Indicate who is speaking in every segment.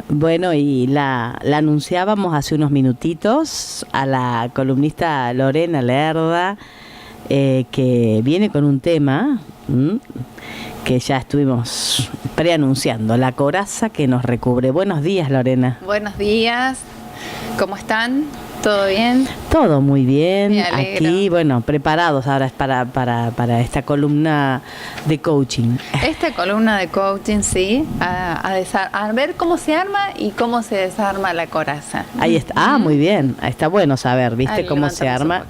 Speaker 1: Bueno, y la anunciábamos hace unos minutitos a la columnista Lorena Lerda, que viene con un tema que ya estuvimos preanunciando, la coraza que nos recubre. Buenos días, Lorena.
Speaker 2: Buenos días, ¿cómo están? ¿Todo bien?
Speaker 1: Todo muy bien.
Speaker 2: Me alegro.
Speaker 1: Aquí, bueno, preparados ahora para esta columna de coaching.
Speaker 2: Esta columna de coaching, sí, a ver cómo se arma y cómo se desarma la coraza.
Speaker 1: Ahí está. Ah, muy bien. Está bueno saber, ¿viste?
Speaker 2: Ahí
Speaker 1: Cómo se arma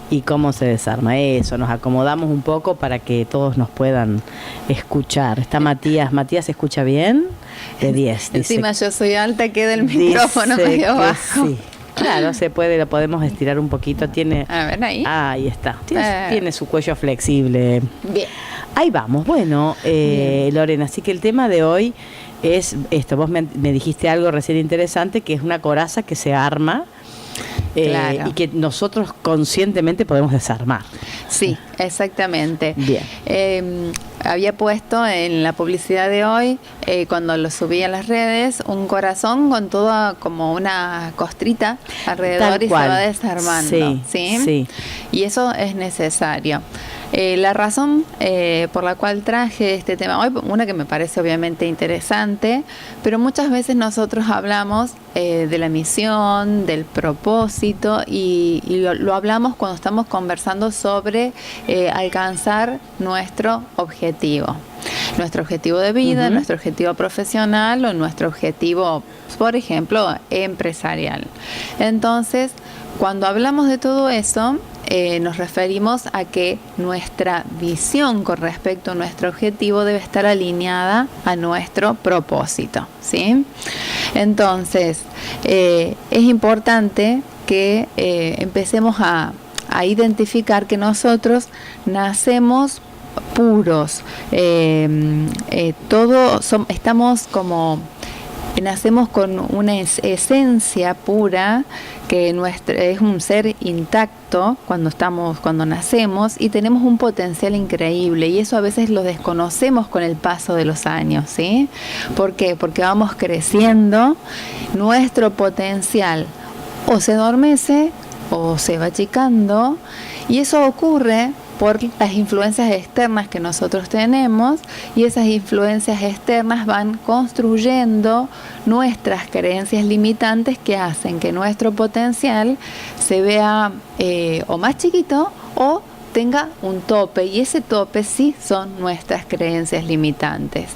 Speaker 1: y cómo se desarma. Eso, nos acomodamos un poco para que todos nos puedan escuchar. Está Matías. ¿Matías se escucha bien? De 10.
Speaker 2: Encima yo soy alta, queda el micrófono medio bajo.
Speaker 1: Sí. Claro, se puede, lo podemos estirar un poquito. Tiene.
Speaker 2: A ver, ahí.
Speaker 1: Ahí está. Tiene su cuello flexible.
Speaker 2: Bien.
Speaker 1: Ahí vamos. Bueno, Lorena, así que el tema de hoy es esto. Vos me dijiste algo recién interesante, que es una coraza que se arma.
Speaker 2: Claro.
Speaker 1: Y que nosotros conscientemente podemos desarmar.
Speaker 2: Sí, exactamente.
Speaker 1: Bien.
Speaker 2: Había puesto en la publicidad de hoy, cuando lo subí a las redes, un corazón con toda como una costrita alrededor. Tal y cual. Se va desarmando.
Speaker 1: Sí,
Speaker 2: ¿sí?
Speaker 1: Sí.
Speaker 2: Y eso es necesario. La razón por la cual traje este tema hoy, una que me parece obviamente interesante, pero muchas veces nosotros hablamos de la misión, del propósito, y lo hablamos cuando estamos conversando sobre alcanzar nuestro objetivo de vida, nuestro objetivo profesional o nuestro objetivo, por ejemplo, empresarial. Entonces, cuando hablamos de todo eso, nos referimos a que nuestra visión con respecto a nuestro objetivo debe estar alineada a nuestro propósito, ¿sí? Entonces, es importante que empecemos a identificar que nosotros nacemos puros, nacemos con una esencia pura, que es un ser intacto cuando nacemos, y tenemos un potencial increíble, y eso a veces lo desconocemos con el paso de los años, ¿sí? ¿Por qué? Porque vamos creciendo, nuestro potencial o se adormece o se va achicando, y eso ocurre por las influencias externas que nosotros tenemos, y esas influencias externas van construyendo nuestras creencias limitantes que hacen que nuestro potencial se vea o más chiquito o tenga un tope, y ese tope sí son nuestras creencias limitantes.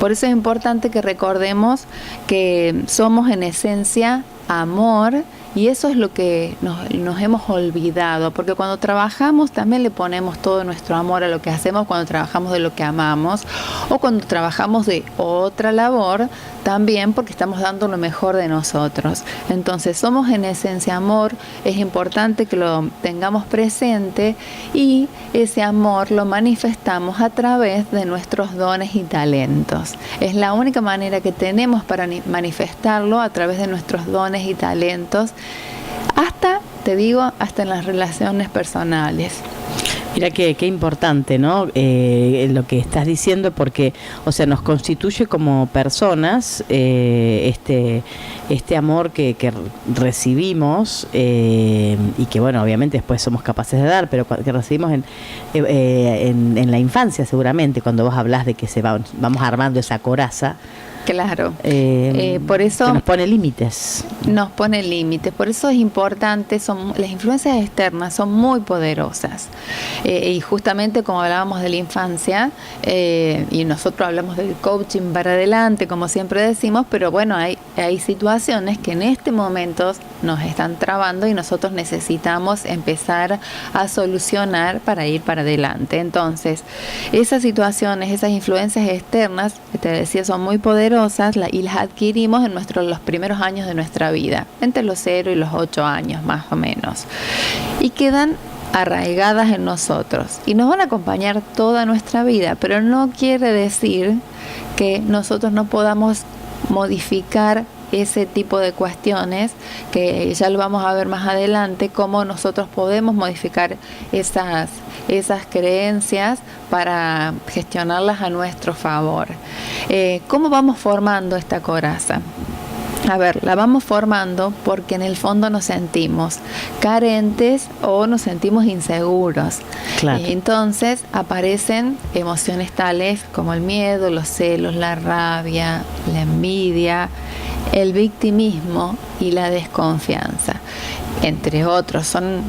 Speaker 2: Por eso es importante que recordemos que somos en esencia amor, y eso es lo que nos hemos olvidado, porque cuando trabajamos también le ponemos todo nuestro amor a lo que hacemos, cuando trabajamos de lo que amamos, o cuando trabajamos de otra labor, también porque estamos dando lo mejor de nosotros. Entonces somos en esencia amor, es importante que lo tengamos presente, y ese amor lo manifestamos a través de nuestros dones y talentos. Es la única manera que tenemos para manifestarlo, a través de nuestros dones y talentos, hasta en las relaciones personales.
Speaker 1: Mira qué importante, ¿no? Lo que estás diciendo, porque, o sea, nos constituye como personas este amor que recibimos, y que, bueno, obviamente después somos capaces de dar, pero que recibimos en la infancia, seguramente, cuando vos hablás de que vamos armando esa coraza.
Speaker 2: Claro, por eso
Speaker 1: que nos pone límites.
Speaker 2: Por eso es importante, las influencias externas son muy poderosas, y justamente como hablábamos de la infancia, y nosotros hablamos del coaching para adelante, como siempre decimos, pero bueno, hay situaciones que en este momento nos están trabando y nosotros necesitamos empezar a solucionar para ir para adelante. Entonces, esas situaciones, esas influencias externas, que te decía, son muy poderosas, y las adquirimos en los primeros años de nuestra vida, entre los 0 y los 8 años más o menos, y quedan arraigadas en nosotros y nos van a acompañar toda nuestra vida, pero no quiere decir que nosotros no podamos modificar ese tipo de cuestiones, que ya lo vamos a ver más adelante, cómo nosotros podemos modificar esas creencias para gestionarlas a nuestro favor. ¿Cómo vamos formando esta coraza? A ver, la vamos formando porque en el fondo nos sentimos carentes o nos sentimos inseguros.
Speaker 1: Claro.
Speaker 2: Y entonces aparecen emociones tales como el miedo, los celos, la rabia, la envidia, el victimismo y la desconfianza. Entre otros, son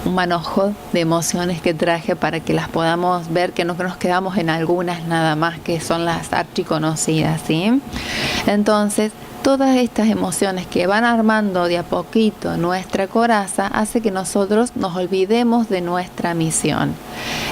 Speaker 2: un manojo de emociones que traje para que las podamos ver, que no nos quedamos en algunas nada más, que son las archiconocidas, ¿sí? Entonces, todas estas emociones que van armando de a poquito nuestra coraza hace que nosotros nos olvidemos de nuestra misión.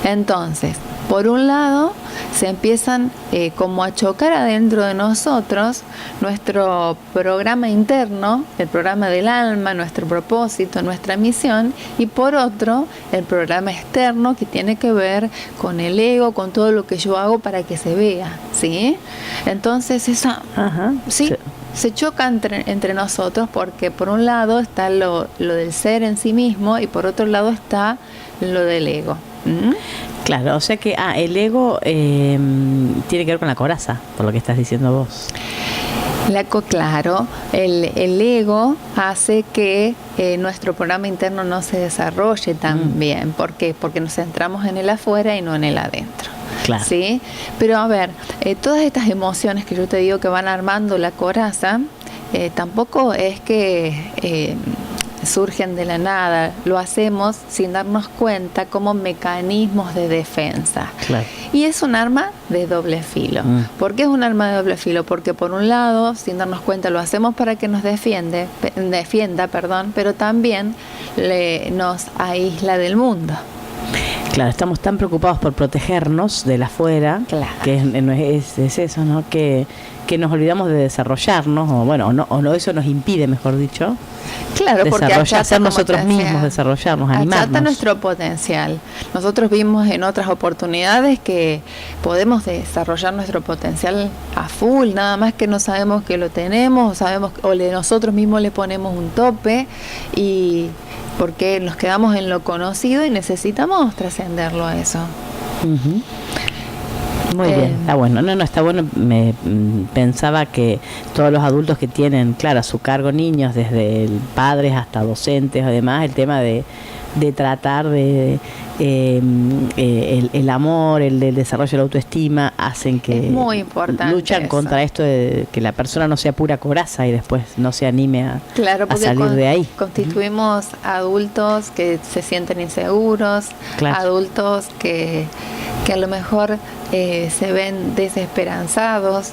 Speaker 2: Entonces, por un lado, se empiezan como a chocar adentro de nosotros nuestro programa interno, el programa del alma, nuestro propósito, nuestra misión, y por otro, el programa externo que tiene que ver con el ego, con todo lo que yo hago para que se vea, ¿sí? Entonces, esa...
Speaker 1: Ajá.
Speaker 2: Sí. Se choca entre nosotros porque por un lado está lo del ser en sí mismo y por otro lado está lo del ego. ¿Mm?
Speaker 1: Claro, o sea que el ego tiene que ver con la coraza, por lo que estás diciendo vos.
Speaker 2: Claro, el ego hace que nuestro programa interno no se desarrolle tan bien. ¿Por qué? Porque nos centramos en el afuera y no en el adentro.
Speaker 1: Claro.
Speaker 2: ¿Sí? Pero a ver, todas estas emociones que yo te digo que van armando la coraza, tampoco es que surgen de la nada, lo hacemos sin darnos cuenta como mecanismos de defensa.
Speaker 1: Claro.
Speaker 2: Y es un arma de doble filo. ¿Por qué es un arma de doble filo? Porque por un lado, sin darnos cuenta, lo hacemos para que nos defienda, pero también nos aísla del mundo.
Speaker 1: Claro, estamos tan preocupados por protegernos del afuera,
Speaker 2: claro,
Speaker 1: que es eso, ¿no? Que nos olvidamos de desarrollarnos, o no, eso nos impide, mejor dicho,
Speaker 2: claro, porque
Speaker 1: ser nosotros mismos, desarrollarnos, animarnos.
Speaker 2: Achata nuestro potencial. Nosotros vimos en otras oportunidades que podemos desarrollar nuestro potencial a full, nada más que no sabemos que lo tenemos, nosotros mismos le ponemos un tope y porque nos quedamos en lo conocido y necesitamos trascenderlo a eso.
Speaker 1: Muy bien, está bueno. No, está bueno. Me pensaba que todos los adultos que tienen, claro, a su cargo niños, desde padres hasta docentes, además, el tema de tratar de el amor, el del desarrollo de la autoestima, hacen que
Speaker 2: es muy importante
Speaker 1: luchan
Speaker 2: eso.
Speaker 1: contra esto de que la persona no sea pura coraza y después no se anime a salir de ahí.
Speaker 2: Constituimos adultos que se sienten inseguros, claro, adultos que a lo mejor se ven desesperanzados,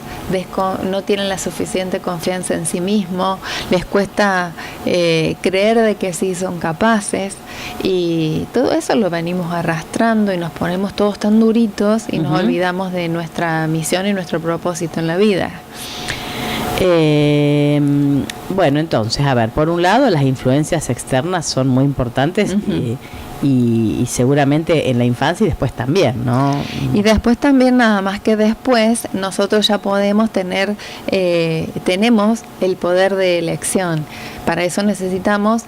Speaker 2: no tienen la suficiente confianza en sí mismos, les cuesta creer de que sí son capaces, y todo eso lo venimos arrastrando y nos ponemos todos tan duritos y nos olvidamos de nuestra misión y nuestro propósito en la vida.
Speaker 1: Bueno, entonces, a ver, por un lado las influencias externas son muy importantes y seguramente en la infancia y después también, ¿no?
Speaker 2: Y después también, nada más que después, nosotros ya podemos tenemos el poder de elección. Para eso necesitamos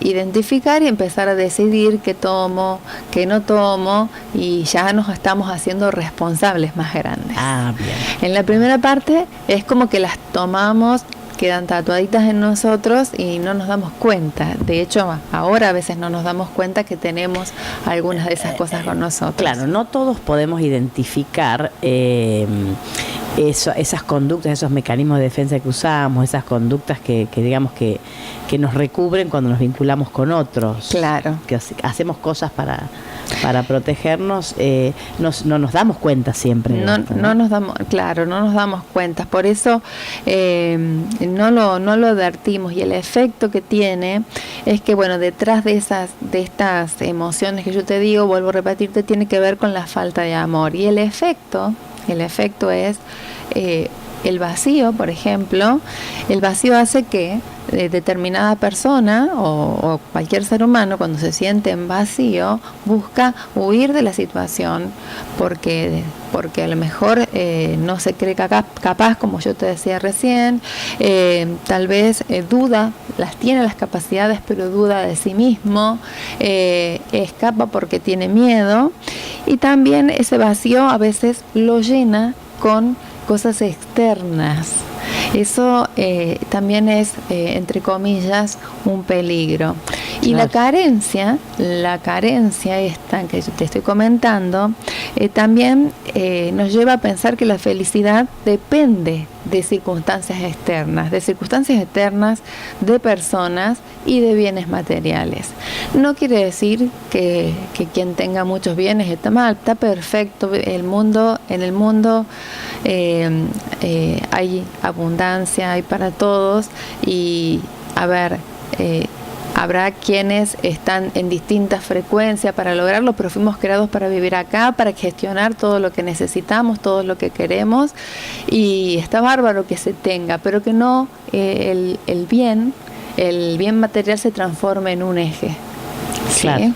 Speaker 2: identificar y empezar a decidir qué tomo, qué no tomo, y ya nos estamos haciendo responsables más grandes.
Speaker 1: Bien.
Speaker 2: En la primera parte es como que las tomamos, quedan tatuaditas en nosotros y no nos damos cuenta. De hecho, ahora a veces no nos damos cuenta que tenemos algunas de esas cosas con nosotros.
Speaker 1: Claro, no todos podemos identificar esas conductas, esos mecanismos de defensa que usamos, esas conductas que digamos que nos recubren cuando nos vinculamos con otros.
Speaker 2: Claro.
Speaker 1: Que hacemos cosas para protegernos, no nos damos cuenta siempre.
Speaker 2: No nos damos cuenta. Por eso no lo advertimos, y el efecto que tiene es que, bueno, detrás de estas emociones que yo te digo, vuelvo a repetirte, tiene que ver con la falta de amor, y el efecto es el vacío. Por ejemplo, el vacío hace que determinada persona o cualquier ser humano, cuando se siente en vacío, busca huir de la situación porque a lo mejor no se cree capaz, como yo te decía recién, tal vez tiene las capacidades, pero duda de sí mismo, escapa porque tiene miedo, y también ese vacío a veces lo llena con cosas externas. Eso también es, entre comillas, un peligro. Y
Speaker 1: Claro.
Speaker 2: la carencia esta que yo te estoy comentando, también nos lleva a pensar que la felicidad depende de circunstancias externas, de personas y de bienes materiales. No quiere decir que quien tenga muchos bienes está mal, está perfecto. En el mundo hay abundancia, hay para todos, y a ver, habrá quienes están en distintas frecuencias para lograrlo, pero fuimos creados para vivir acá, para gestionar todo lo que necesitamos, todo lo que queremos, y está bárbaro que se tenga, pero que no el bien material se transforme en un eje.
Speaker 1: Claro.
Speaker 2: ¿Sí?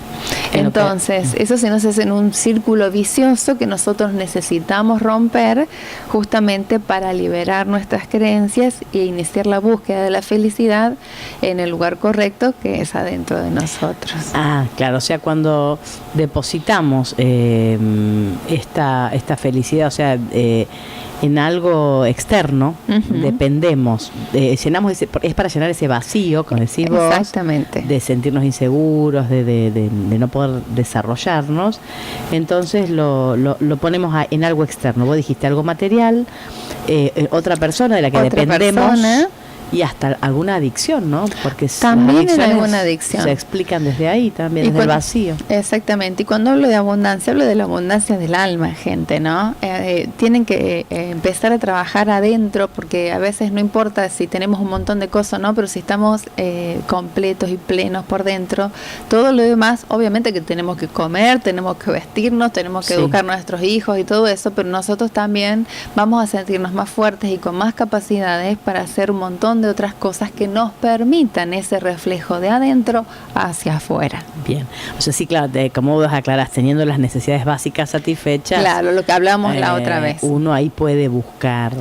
Speaker 2: Entonces, eso se nos hace en un círculo vicioso que nosotros necesitamos romper justamente para liberar nuestras creencias e iniciar la búsqueda de la felicidad en el lugar correcto, que es adentro de nosotros.
Speaker 1: Ah, claro, o sea, cuando depositamos esta felicidad, o sea, en algo externo, dependemos, llenamos es para llenar ese vacío, como decís vos,
Speaker 2: exactamente,
Speaker 1: de sentirnos inseguros, de no poder desarrollarnos. Entonces lo ponemos en algo externo. Vos dijiste algo material, otra persona de la que dependemos, y hasta alguna adicción, ¿no? Porque
Speaker 2: también en alguna adicción
Speaker 1: se explican desde ahí también, desde el vacío.
Speaker 2: Exactamente. Y cuando hablo de abundancia, hablo de la abundancia del alma, gente, ¿no? Tienen que empezar a trabajar adentro, porque a veces no importa si tenemos un montón de cosas, ¿no? Pero si estamos completos y plenos por dentro, todo lo demás, obviamente que tenemos que comer, tenemos que vestirnos, tenemos que educar a nuestros hijos y todo eso, pero nosotros también vamos a sentirnos más fuertes y con más capacidades para hacer un montón de otras cosas que nos permitan ese reflejo de adentro hacia afuera.
Speaker 1: Bien, o sea, sí, claro, como vos aclarás, teniendo las necesidades básicas satisfechas.
Speaker 2: Claro, lo que hablamos la otra vez.
Speaker 1: Uno ahí puede buscar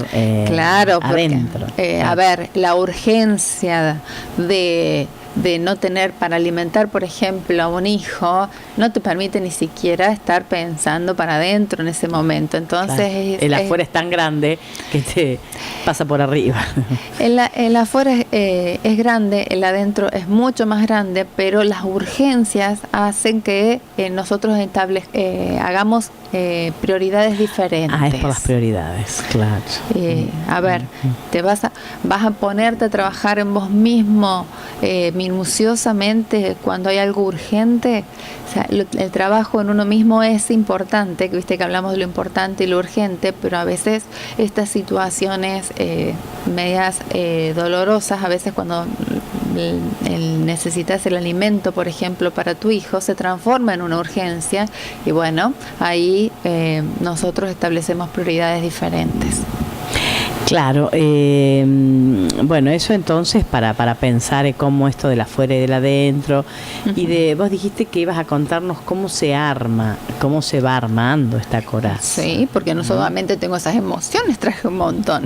Speaker 2: claro,
Speaker 1: adentro.
Speaker 2: A ver, la urgencia de no tener para alimentar, por ejemplo, a un hijo, no te permite ni siquiera estar pensando para adentro en ese momento. Entonces,
Speaker 1: claro, el afuera es tan grande que te pasa por arriba.
Speaker 2: El afuera es grande, el adentro es mucho más grande, pero las urgencias hacen que nosotros hagamos prioridades diferentes.
Speaker 1: Ah, es por las prioridades, claro.
Speaker 2: A ver, vas a ponerte a trabajar en vos mismo minuciosamente cuando hay algo urgente. O sea, el trabajo en uno mismo es importante, que viste que hablamos de lo importante y lo urgente, pero a veces estas situaciones medias dolorosas, a veces cuando necesitas el alimento, por ejemplo, para tu hijo, se transforma en una urgencia, y bueno, ahí nosotros establecemos prioridades diferentes.
Speaker 1: Claro, bueno, eso entonces para pensar en cómo esto del afuera y del adentro, y vos dijiste que ibas a contarnos cómo se va armando esta coraza.
Speaker 2: Sí, porque no solamente tengo esas emociones, traje un montón.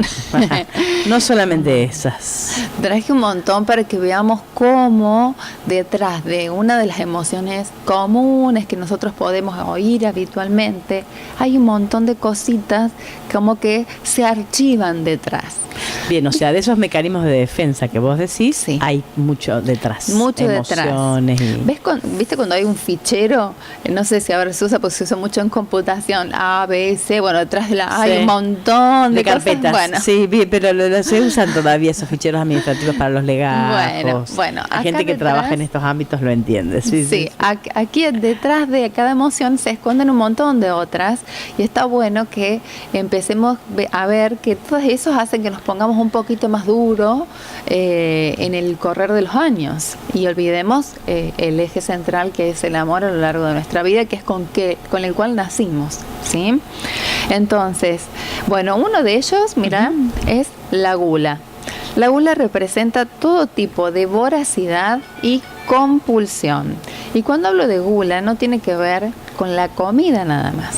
Speaker 1: No solamente esas.
Speaker 2: Traje un montón para que veamos cómo detrás de una de las emociones comunes que nosotros podemos oír habitualmente, hay un montón de cositas como que se archivan detrás.
Speaker 1: Bien, o sea, de esos mecanismos de defensa que vos decís,
Speaker 2: sí,
Speaker 1: hay mucho detrás.
Speaker 2: Mucho
Speaker 1: emociones
Speaker 2: detrás. ¿Viste cuando hay un fichero? No sé si ahora se usa, porque se usa mucho en computación. A, B, C, bueno, detrás de hay un montón de
Speaker 1: carpetas.
Speaker 2: Cosas, bueno.
Speaker 1: Sí, bien, pero se usan todavía esos ficheros administrativos para los legajos.
Speaker 2: Bueno,
Speaker 1: la gente que trabaja en estos ámbitos lo entiende. Sí.
Speaker 2: Aquí detrás de cada emoción se esconden un montón de otras, y está bueno que empecemos a ver que todos esos hacen que nos pongamos un poquito más duro en el correr de los años, y olvidemos el eje central, que es el amor a lo largo de nuestra vida, que es con el cual nacimos, ¿sí? Entonces, bueno, uno de ellos, mira, es la gula. La gula representa todo tipo de voracidad y compulsión. Y cuando hablo de gula, no tiene que ver con la comida nada más.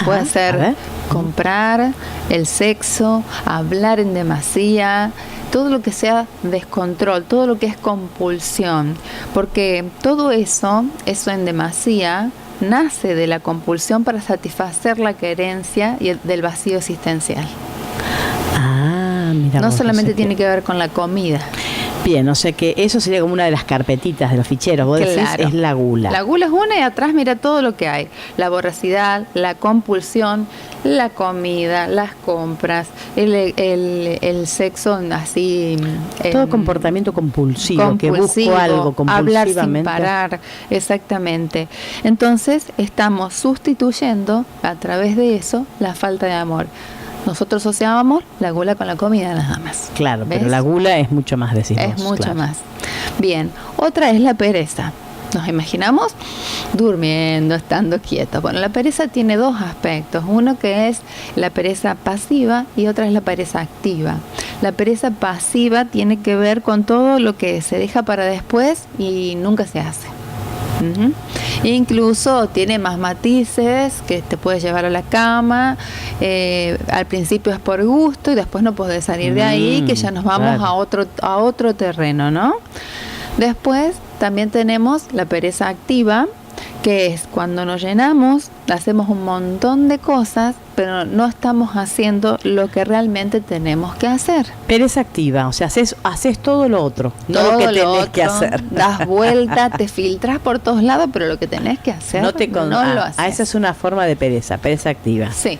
Speaker 2: Puede ser comprar, el sexo, hablar en demasía, todo lo que sea descontrol, todo lo que es compulsión, porque todo eso en demasía, nace de la compulsión para satisfacer la carencia y del vacío existencial.
Speaker 1: Mira
Speaker 2: No
Speaker 1: vos,
Speaker 2: solamente
Speaker 1: o sea
Speaker 2: tiene que ver con la comida.
Speaker 1: bien, o sea que eso sería como una de las carpetitas de los ficheros. Vos decís,
Speaker 2: Claro.
Speaker 1: es la gula.
Speaker 2: La gula es una y atrás mira todo lo que hay. La voracidad, la compulsión, la comida, las compras, el sexo así...
Speaker 1: Todo comportamiento compulsivo, que busco algo
Speaker 2: hablar sin
Speaker 1: compulsivamente.
Speaker 2: parar, exactamente. Entonces estamos sustituyendo a través de eso la falta de amor. Nosotros asociábamos la gula con la comida nada más.
Speaker 1: Claro,
Speaker 2: ¿Ves?
Speaker 1: pero la gula es mucho más, decís
Speaker 2: Es
Speaker 1: vos,
Speaker 2: mucho
Speaker 1: claro.
Speaker 2: más. Bien, otra es la pereza. Nos imaginamos durmiendo, estando quietos. Bueno, la pereza tiene dos aspectos. Uno que es la pereza pasiva y otra es la pereza activa. La pereza pasiva tiene que ver con todo lo que se deja para después y nunca se hace. Uh-huh. E incluso tiene más matices que te puedes llevar a la cama. Al principio es por gusto y después no podés salir de ahí, que ya nos vamos
Speaker 1: claro.
Speaker 2: a otro terreno, ¿no? Después también tenemos la pereza activa, que es cuando nos llenamos, hacemos un montón de cosas, pero no estamos haciendo lo que realmente tenemos que hacer.
Speaker 1: Pereza activa, o sea, haces todo lo otro, no
Speaker 2: Todo
Speaker 1: lo que
Speaker 2: lo
Speaker 1: tenés
Speaker 2: otro,
Speaker 1: que hacer.
Speaker 2: das vueltas, te filtras por todos lados, pero lo que tenés que hacer
Speaker 1: No lo
Speaker 2: haces.
Speaker 1: esa es una forma de pereza activa.
Speaker 2: Sí.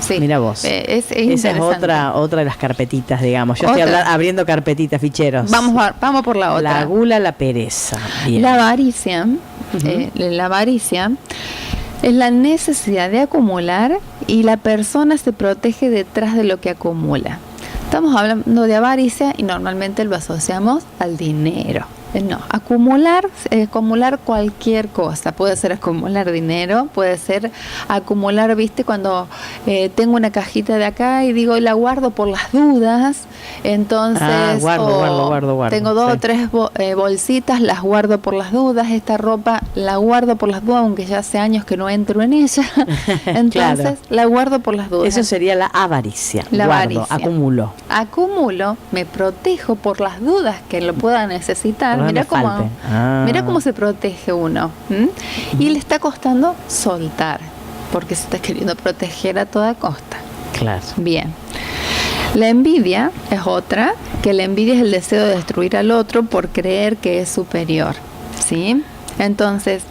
Speaker 2: Sí.
Speaker 1: Mira vos.
Speaker 2: Es
Speaker 1: esa es otra de las carpetitas, digamos. Yo estoy abriendo carpetitas, ficheros.
Speaker 2: Vamos por la otra.
Speaker 1: La gula, la pereza. Bien.
Speaker 2: La avaricia. La avaricia es la necesidad de acumular y la persona se protege detrás de lo que acumula. Estamos hablando de avaricia y normalmente lo asociamos al dinero. No, acumular cualquier cosa. Puede ser acumular dinero, puede ser acumular, viste, cuando tengo una cajita de acá y digo, la guardo por las dudas, entonces
Speaker 1: guardo.
Speaker 2: tengo dos o tres bolsitas, las guardo por las dudas, esta ropa la guardo por las dudas, aunque ya hace años que no entro en ella, entonces
Speaker 1: claro.
Speaker 2: La guardo por las dudas.
Speaker 1: Eso sería la avaricia.
Speaker 2: Avaricia.
Speaker 1: Acumulo,
Speaker 2: me protejo por las dudas que lo pueda necesitar. Mira cómo se protege uno. Y le está costando soltar, porque se está queriendo proteger a toda costa.
Speaker 1: Claro.
Speaker 2: Bien. La envidia es otra, que la envidia es el deseo de destruir al otro por creer que es superior. ¿Sí? Entonces,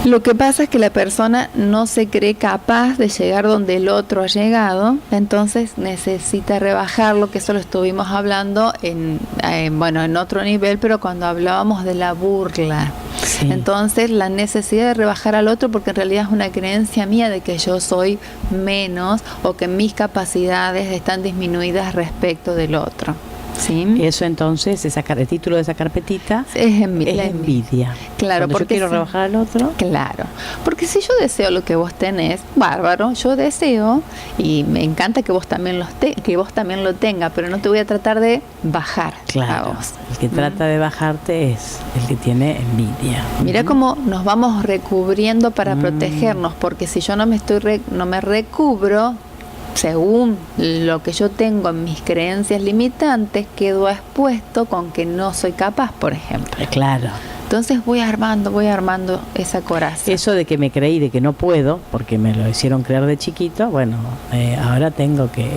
Speaker 2: lo que pasa es que la persona no se cree capaz de llegar donde el otro ha llegado, entonces necesita rebajarlo, que eso lo estuvimos hablando en otro nivel, pero cuando hablábamos de la burla. Sí. Entonces, la necesidad de rebajar al otro, porque en realidad es una creencia mía de que yo soy menos o que mis capacidades están disminuidas respecto del otro. ¿Sí?
Speaker 1: Eso entonces, el título de esa carpetita
Speaker 2: es envidia.
Speaker 1: Claro, cuando porque yo quiero rebajar al otro.
Speaker 2: Claro, porque si yo deseo lo que vos tenés, bárbaro, yo deseo y me encanta que vos también lo tengas, pero no te voy a tratar de bajar.
Speaker 1: Claro, a vos. El que trata de bajarte es el que tiene envidia.
Speaker 2: Mira cómo nos vamos recubriendo para protegernos, porque si yo no me recubro, según lo que yo tengo en mis creencias limitantes, quedo expuesto con que no soy capaz, por ejemplo.
Speaker 1: Claro.
Speaker 2: Entonces voy armando esa coraza.
Speaker 1: Eso de que me creí de que no puedo, porque me lo hicieron creer de chiquito, ahora tengo que...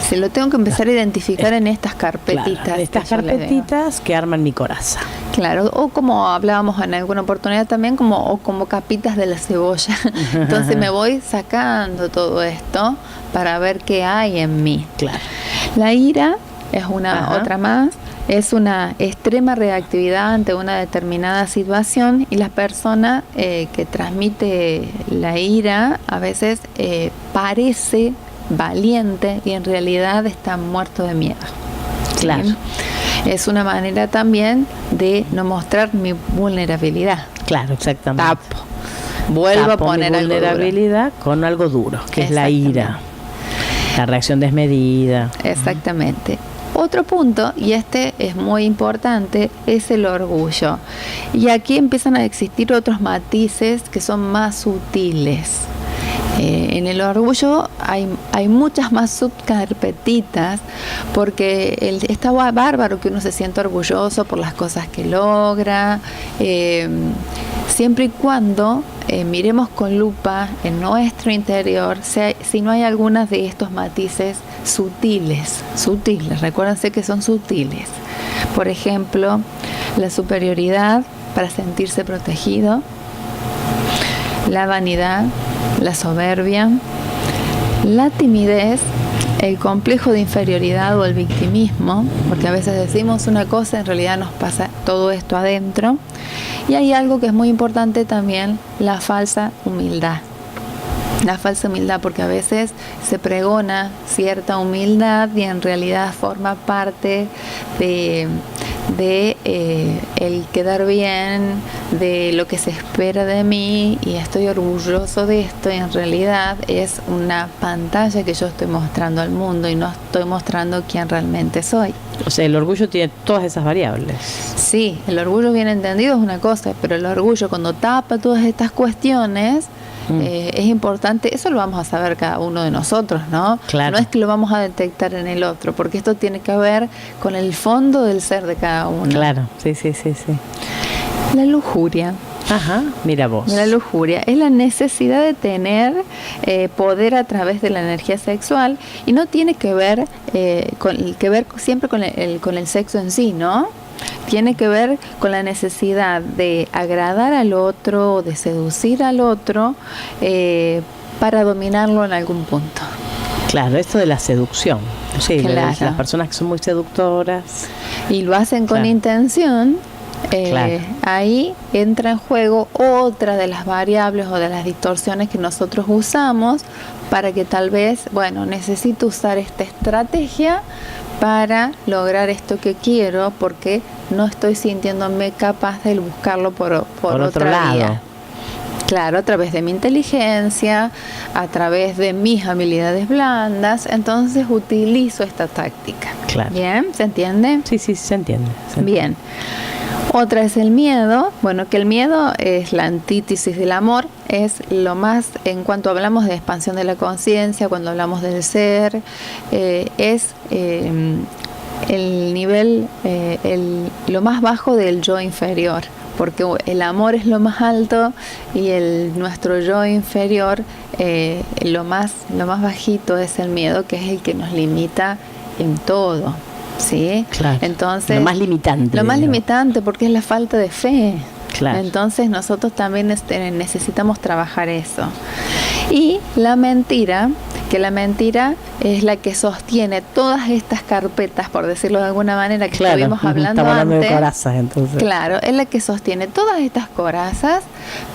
Speaker 2: Se lo tengo que empezar a identificar en estas carpetitas.
Speaker 1: Claro, estas carpetitas que arman mi coraza.
Speaker 2: Claro, o como hablábamos en alguna oportunidad también, como capitas de la cebolla. Entonces me voy sacando todo esto para ver qué hay en mí.
Speaker 1: Claro.
Speaker 2: La ira es otra más. Es una extrema reactividad ante una determinada situación y la persona que transmite la ira a veces parece valiente y en realidad está muerto de miedo.
Speaker 1: Claro.
Speaker 2: ¿Sí? Es una manera también de no mostrar mi vulnerabilidad.
Speaker 1: Claro, exactamente.
Speaker 2: Vuelvo a poner
Speaker 1: mi vulnerabilidad con algo duro, que es la ira, la reacción desmedida.
Speaker 2: Exactamente. Otro punto, y este es muy importante, es el orgullo. Y aquí empiezan a existir otros matices que son más sutiles. En el orgullo hay muchas más subcarpetitas, porque está bárbaro que uno se sienta orgulloso por las cosas que logra, siempre y cuando miremos con lupa en nuestro interior si no hay algunas de estos matices sutiles, recuérdense que son sutiles. Por ejemplo, la superioridad para sentirse protegido, la vanidad, la soberbia, la timidez, el complejo de inferioridad o el victimismo, porque a veces decimos una cosa, en realidad nos pasa todo esto adentro. Y hay algo que es muy importante también, la falsa humildad. La falsa humildad, porque a veces se pregona cierta humildad y en realidad forma parte de el quedar bien, de lo que se espera de mí, y estoy orgulloso de esto, y en realidad es una pantalla que yo estoy mostrando al mundo y no estoy mostrando quién realmente soy.
Speaker 1: O sea, el orgullo tiene todas esas variables.
Speaker 2: Sí, el orgullo bien entendido es una cosa, pero el orgullo cuando tapa todas estas cuestiones, es importante, eso lo vamos a saber cada uno de nosotros, ¿no?
Speaker 1: Claro.
Speaker 2: No es que lo vamos a detectar en el otro, porque esto tiene que ver con el fondo del ser de cada uno.
Speaker 1: Claro, sí.
Speaker 2: La lujuria.
Speaker 1: Ajá, mira vos.
Speaker 2: La lujuria es la necesidad de tener poder a través de la energía sexual, y no tiene que ver siempre con el sexo en sí, ¿no? Tiene que ver con la necesidad de agradar al otro, de seducir al otro, para dominarlo en algún punto.
Speaker 1: Claro, esto de la seducción. Sí,
Speaker 2: Claro.
Speaker 1: las personas que son muy seductoras.
Speaker 2: Y lo hacen con
Speaker 1: Claro.
Speaker 2: intención.
Speaker 1: Claro.
Speaker 2: Ahí entra en juego otra de las variables o de las distorsiones que nosotros usamos para que tal vez, necesito usar esta estrategia para lograr esto que quiero, porque no estoy sintiéndome capaz de buscarlo por
Speaker 1: otro
Speaker 2: otra
Speaker 1: lado.
Speaker 2: vía. Claro, a través de mi inteligencia, a través de mis habilidades blandas, entonces utilizo esta táctica.
Speaker 1: Claro.
Speaker 2: ¿Bien? ¿Se entiende?
Speaker 1: Sí, se entiende.
Speaker 2: Bien. Otra es el miedo. Bueno, que el miedo es la antítesis del amor, es lo más, en cuanto hablamos de expansión de la conciencia, cuando hablamos del ser, es el nivel, lo más bajo del yo inferior, porque el amor es lo más alto y nuestro yo inferior, lo más bajito es el miedo, que es el que nos limita en todo. ¿Sí?
Speaker 1: Claro.
Speaker 2: Entonces,
Speaker 1: lo más limitante.
Speaker 2: Lo más limitante, porque es la falta de fe.
Speaker 1: Claro.
Speaker 2: Entonces nosotros también necesitamos trabajar eso. Y la mentira, que la mentira es la que sostiene todas estas carpetas, por decirlo de alguna manera, que estuvimos hablando antes.
Speaker 1: De corazas, entonces.
Speaker 2: Claro, es la que sostiene todas estas corazas,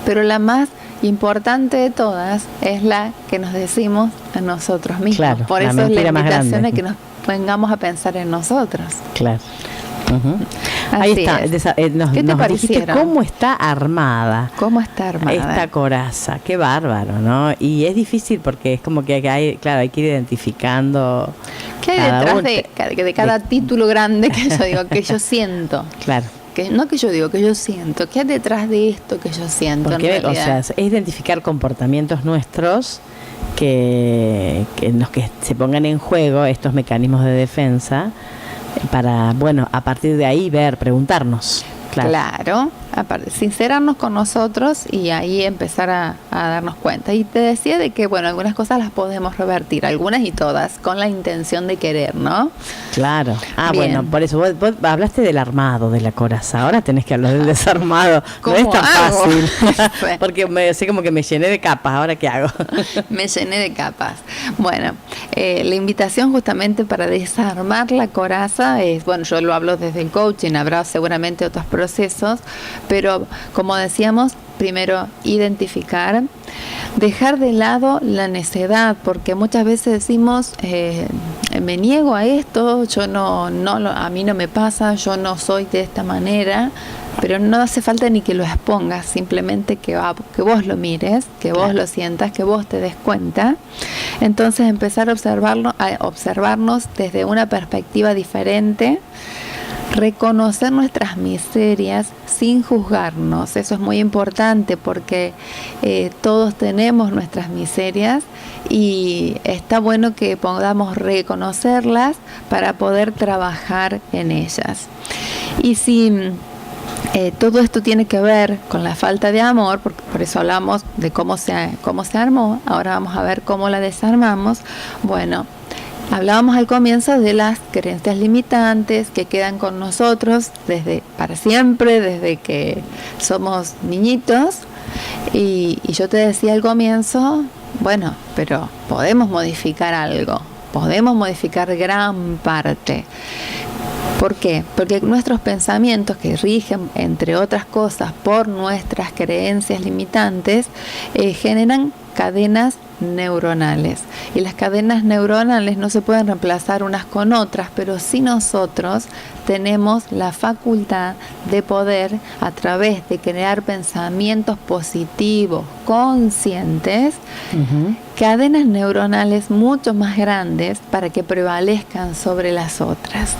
Speaker 2: pero la más importante de todas es la que nos decimos a nosotros mismos.
Speaker 1: Claro,
Speaker 2: por eso es la invitación a que nos vengamos a pensar en nosotros.
Speaker 1: Claro. Uh-huh.
Speaker 2: Ahí
Speaker 1: está.
Speaker 2: nos
Speaker 1: dijiste cómo está armada.
Speaker 2: ¿Cómo está armada?
Speaker 1: Esta coraza. Qué bárbaro, ¿no? Y es difícil porque es como que hay que ir identificando.
Speaker 2: ¿Qué hay detrás de cada título grande que yo digo, que yo siento?
Speaker 1: Claro.
Speaker 2: No que yo digo, que yo siento. ¿Qué hay detrás de esto que yo siento?
Speaker 1: Porque, es identificar comportamientos nuestros que se pongan en juego estos mecanismos de defensa para, a partir de ahí preguntarnos.
Speaker 2: Claro, sincerarnos con nosotros y ahí empezar a darnos cuenta. Y te decía de que, algunas cosas las podemos revertir, algunas y todas, con la intención de querer, ¿no?
Speaker 1: Claro.
Speaker 2: Bien.
Speaker 1: Por eso vos hablaste del armado de la coraza, ahora tenés que hablar del desarmado.
Speaker 2: ¿Cómo
Speaker 1: no es tan
Speaker 2: hago?
Speaker 1: fácil, porque sé como que me llené de capas, ¿ahora qué hago?
Speaker 2: Me llené de capas. La invitación justamente para desarmar la coraza es, yo lo hablo desde el coaching, habrá seguramente otros procesos, pero como decíamos, primero identificar, dejar de lado la necedad, porque muchas veces decimos, me niego a esto, a mí no me pasa, yo no soy de esta manera, pero no hace falta ni que lo expongas, simplemente que vos lo mires, que vos lo sientas, que vos te des cuenta. Entonces empezar a observarnos desde una perspectiva diferente, reconocer nuestras miserias sin juzgarnos. Eso es muy importante porque todos tenemos nuestras miserias y está bueno que podamos reconocerlas para poder trabajar en ellas. Y si todo esto tiene que ver con la falta de amor, porque por eso hablamos de cómo se armó. Ahora vamos a ver cómo la desarmamos. Bueno, hablábamos al comienzo de las creencias limitantes que quedan con nosotros para siempre, desde que somos niñitos. Y yo te decía al comienzo, bueno, pero podemos modificar algo, podemos modificar gran parte. ¿Por qué? Porque nuestros pensamientos, que rigen, entre otras cosas, por nuestras creencias limitantes, generan cadenas neuronales. Y las cadenas neuronales no se pueden reemplazar unas con otras, pero sí nosotros tenemos la facultad de poder, a través de crear pensamientos positivos, conscientes, cadenas neuronales mucho más grandes para que prevalezcan sobre las otras.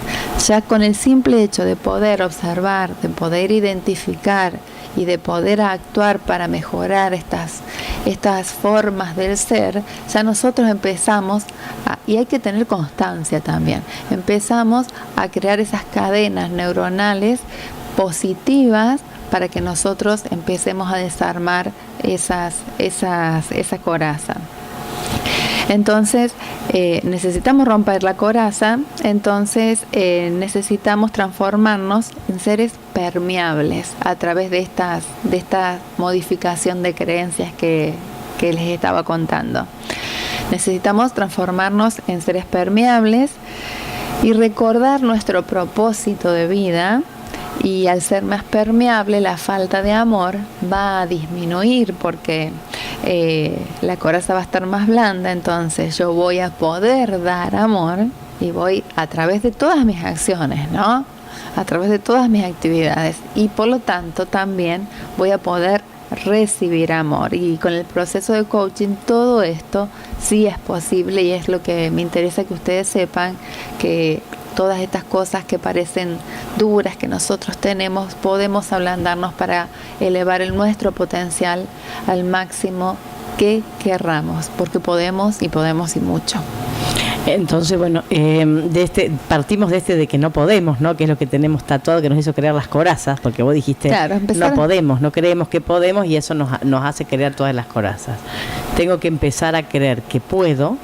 Speaker 2: Ya con el simple hecho de poder observar, de poder identificar y de poder actuar para mejorar estas formas del ser, ya nosotros empezamos, y hay que tener constancia también, empezamos a crear esas cadenas neuronales positivas para que nosotros empecemos a desarmar esa coraza. Entonces necesitamos romper la coraza, entonces necesitamos transformarnos en seres permeables a través de esta modificación de creencias que les estaba contando. Necesitamos transformarnos en seres permeables y recordar nuestro propósito de vida. Y al ser más permeable, la falta de amor va a disminuir porque la coraza va a estar más blanda. Entonces yo voy a poder dar amor y voy a través de todas mis acciones, ¿no? A través de todas mis actividades. Y por lo tanto también voy a poder recibir amor. Y con el proceso de coaching todo esto sí es posible, y es lo que me interesa que ustedes sepan, que todas estas cosas que parecen duras que nosotros tenemos, podemos ablandarnos para elevar nuestro potencial al máximo que querramos, porque podemos y mucho.
Speaker 1: Entonces, bueno, partimos de que no podemos, ¿no? Que es lo que tenemos tatuado, que nos hizo crear las corazas, porque vos dijiste, claro, no podemos, no creemos que podemos, y eso nos hace crear todas las corazas. Tengo que empezar a creer que puedo.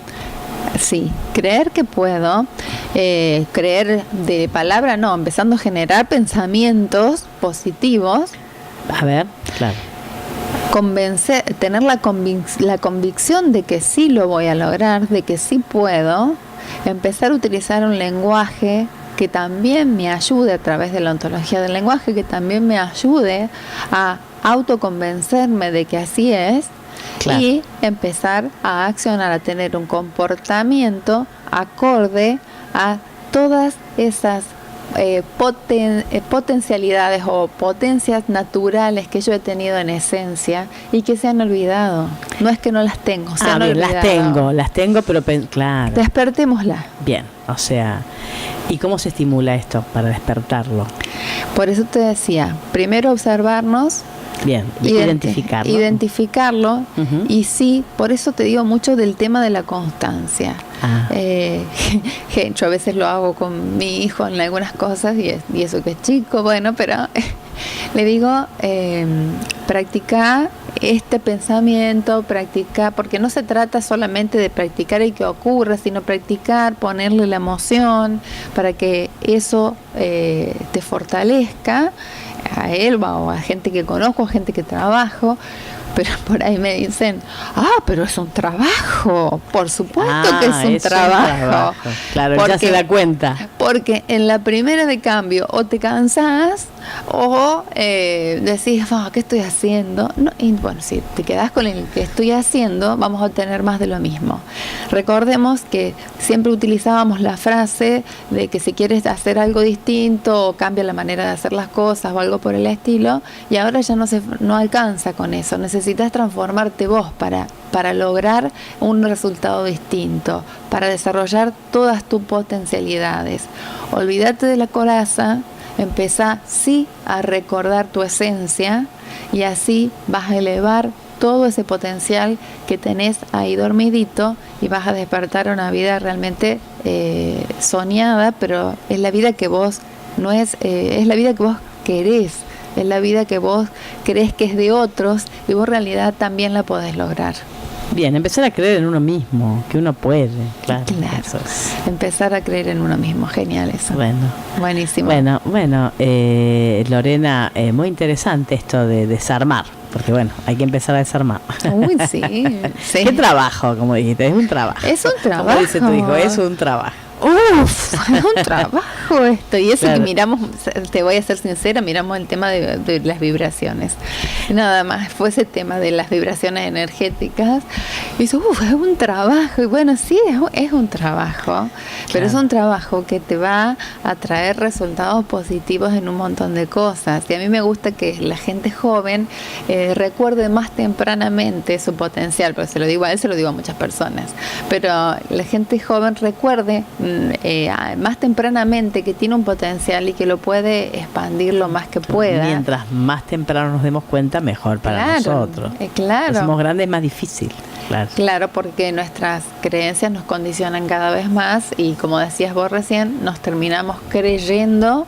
Speaker 2: Sí, creer que puedo, creer de palabra no, empezando a generar pensamientos positivos.
Speaker 1: A ver, claro.
Speaker 2: Tener la convicción de que sí lo voy a lograr, de que sí puedo, empezar a utilizar un lenguaje que también me ayude a través de la ontología del lenguaje, que también me ayude a autoconvencerme de que así es. Claro. Y empezar a accionar, a tener un comportamiento acorde a todas esas potencialidades o potencias naturales que yo he tenido en esencia y que se han olvidado. No es que no las tengo, se han olvidado.
Speaker 1: Las tengo, pero claro.
Speaker 2: Despertémoslas.
Speaker 1: Bien, o sea, ¿y cómo se estimula esto para despertarlo?
Speaker 2: Por eso te decía, primero observarnos.
Speaker 1: Bien, identificarlo. Uh-huh.
Speaker 2: Y sí, por eso te digo mucho del tema de la constancia. Yo a veces lo hago con mi hijo en algunas cosas y eso que es chico, bueno, pero le digo, practica este pensamiento, practica, porque no se trata solamente de practicar el que ocurra, sino practicar, ponerle la emoción para que eso te fortalezca, a él o a gente que conozco, a gente que trabajo. Pero por ahí me dicen, pero es un trabajo. Por supuesto que es un trabajo.
Speaker 1: Claro, porque, ya se da cuenta.
Speaker 2: Porque en la primera de cambio o te cansás o decís, ¿qué estoy haciendo? No, y bueno, si te quedás con el que estoy haciendo, vamos a obtener más de lo mismo. Recordemos que siempre utilizábamos la frase de que si quieres hacer algo distinto o cambia la manera de hacer las cosas o algo por el estilo, y ahora ya no alcanza con eso. Necesitas transformarte vos para lograr un resultado distinto, para desarrollar todas tus potencialidades. Olvídate de la coraza, empezá sí a recordar tu esencia y así vas a elevar todo ese potencial que tenés ahí dormidito y vas a despertar una vida realmente soñada, pero es la vida que vos es la vida que vos querés es la vida que vos crees que es de otros y vos en realidad también la podés lograr.
Speaker 1: Bien, empezar a creer en uno mismo, que uno puede, claro.
Speaker 2: Eso es. Empezar a creer en uno mismo, genial eso.
Speaker 1: Bueno.
Speaker 2: Buenísimo.
Speaker 1: Bueno, Lorena, muy interesante esto de desarmar, porque bueno, hay que empezar a desarmar.
Speaker 2: Uy, sí.
Speaker 1: Qué trabajo, como dijiste, es un trabajo.
Speaker 2: Es un trabajo.
Speaker 1: Como dice tu hijo, es un trabajo.
Speaker 2: Uf, es un trabajo esto. Y eso que miramos, te voy a ser sincera, miramos el tema de las vibraciones. Nada más fue ese tema de las vibraciones energéticas. Y eso, es un trabajo. Y bueno, sí, es un trabajo. Pero es un trabajo que te va a traer resultados positivos en un montón de cosas. Y a mí me gusta que la gente joven recuerde más tempranamente su potencial. Porque se lo digo a él, se lo digo a muchas personas. Pero la gente joven recuerde más tempranamente que tiene un potencial y que lo puede expandir lo más que pueda.
Speaker 1: Mientras más temprano nos demos cuenta, mejor para nosotros.
Speaker 2: Claro.
Speaker 1: Somos grandes, es más difícil.
Speaker 2: Claro, porque nuestras creencias nos condicionan cada vez más y como decías vos recién, nos terminamos creyendo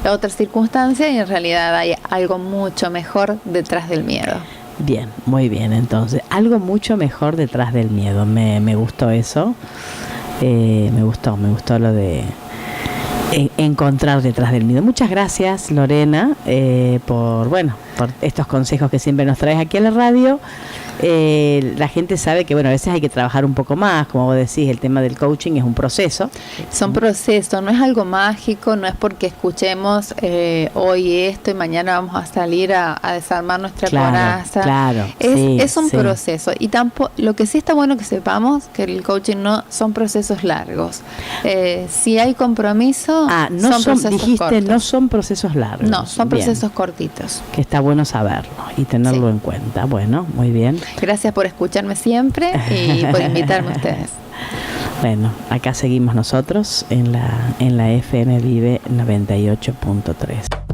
Speaker 2: otras circunstancias y en realidad hay algo mucho mejor detrás del miedo.
Speaker 1: Bien, muy bien. Entonces, algo mucho mejor detrás del miedo. Me gustó eso. Me gustó lo de encontrar detrás del miedo. Muchas gracias, Lorena, por estos consejos que siempre nos traes aquí a la radio. La gente sabe que bueno, a veces hay que trabajar un poco más, como vos decís, el tema del coaching es un proceso.
Speaker 2: Son procesos, no es algo mágico, no es porque escuchemos hoy esto y mañana vamos a salir a desarmar nuestra coraza.
Speaker 1: Claro,
Speaker 2: es un proceso. Y tampoco, lo que sí está bueno que sepamos que el coaching no son procesos largos. Si hay compromiso, son procesos cortos.
Speaker 1: No son procesos largos.
Speaker 2: No, son procesos cortitos.
Speaker 1: Que está bueno saberlo y tenerlo en cuenta. Bueno, muy bien.
Speaker 2: Gracias por escucharme siempre y por invitarme a ustedes.
Speaker 1: Bueno, acá seguimos nosotros en la FM Vive 98.3.